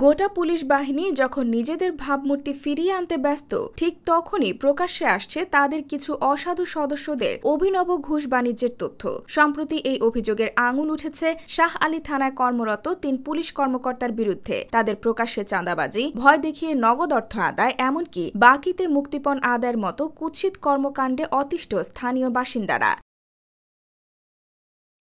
গোটা পুলিশ বাহিনী যখন নিজেদের ভাবমূর্তি ফিরিয়ে আনতে ব্যস্ত, ঠিক তখনই প্রকাশ্যে আসছে তাদের কিছু অসাধু সদস্যদের অভিনব ঘুষ বাণিজ্যের তথ্য। সম্প্রতি এই অভিযোগের আঙুল উঠেছে শাহ আলী থানায় কর্মরত ৩ পুলিশ কর্মকর্তার বিরুদ্ধে। তাদের প্রকাশ্যে চাঁদাবাজি, ভয় দেখিয়ে নগদ অর্থ আদায়, এমনকি বাকিতে মুক্তিপণ আদায়ের মতো কুৎসিত কর্মকাণ্ডে অতিষ্ঠ স্থানীয় বাসিন্দারা।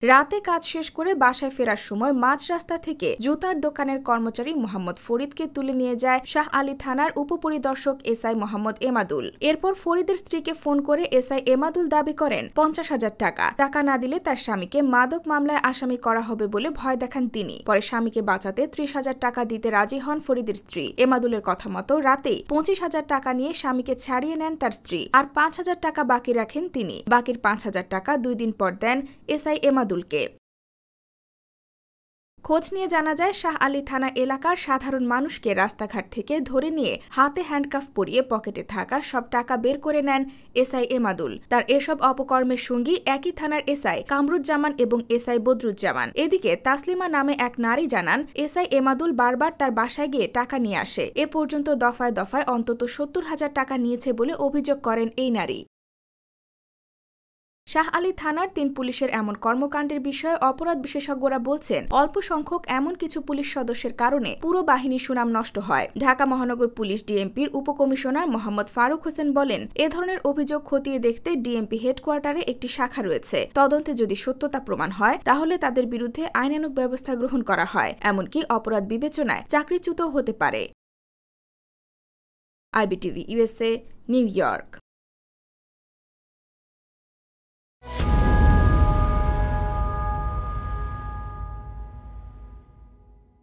রাতে কাজ শেষ করে বাসায় ফেরার সময় মাঝ রাস্তা থেকে জুতার দোকানের কর্মচারী মোহাম্মদ ফরিদকে তুলে নিয়ে যায় শাহ আলী থানার উপপরিদর্শক এসআই মোহাম্মদ এমাদুল। এরপর ফরিদের স্ত্রীকে ফোন করে এসআই এমাদুল দাবি করেন ৫০,০০০ টাকা না দিলে তার স্বামীকে মাদক মামলায় আসামি করা হবে বলে ভয় দেখান তিনি। পরে স্বামীকে বাঁচাতে ৩০,০০০ টাকা দিতে রাজি হন ফরিদের স্ত্রী। এমাদুলের কথা মতো রাতেই ২৫,০০০ টাকা নিয়ে স্বামীকে ছাড়িয়ে নেন তার স্ত্রী, আর ৫,০০০ টাকা বাকি রাখেন তিনি। বাকির ৫,০০০ টাকা ২ দিন পর দেন এসআই এমাদুলকে। খোঁজ নিয়ে জানা যায়, শাহ আলী থানা এলাকার সাধারণ মানুষকে রাস্তাঘাট থেকে ধরে নিয়ে হাতে হ্যান্ডকাফ পরিয়ে পকেটে থাকা সব টাকা বের করে নেন এসআই এমাদুল। তার এসব অপকর্মের সঙ্গী একই থানার এসআই কামরুজ্জামান এবং এসআই বদরুজ্জামান। এদিকে তাসলিমা নামে এক নারী জানান, এসআই এমাদুল বারবার তার বাসায় গিয়ে টাকা নিয়ে আসে। এ পর্যন্ত দফায় দফায় অন্তত ৭০,০০০ টাকা নিয়েছে বলে অভিযোগ করেন এই নারী। শাহ আলী থানার ৩ পুলিশের এমন কর্মকাণ্ডের বিষয়ে অপরাধ বিশেষজ্ঞরা বলছেন, অল্প সংখ্যক এমন কিছু পুলিশ সদস্যের কারণে পুরো বাহিনীর সুনাম নষ্ট হয়। ঢাকা মহানগর পুলিশ ডিএমপির উপকমিশনার মোহাম্মদ ফারুক হোসেন বলেন, এ ধরনের অভিযোগ খতিয়ে দেখতে ডিএমপি হেডকোয়ার্টারে একটি শাখা রয়েছে। তদন্তে যদি সত্যতা প্রমাণ হয়, তাহলে তাদের বিরুদ্ধে আইনানুগ ব্যবস্থা গ্রহণ করা হয়, এমনকি অপরাধ বিবেচনায় চাকরিচ্যুত হতে পারে। IBTV USA, new York.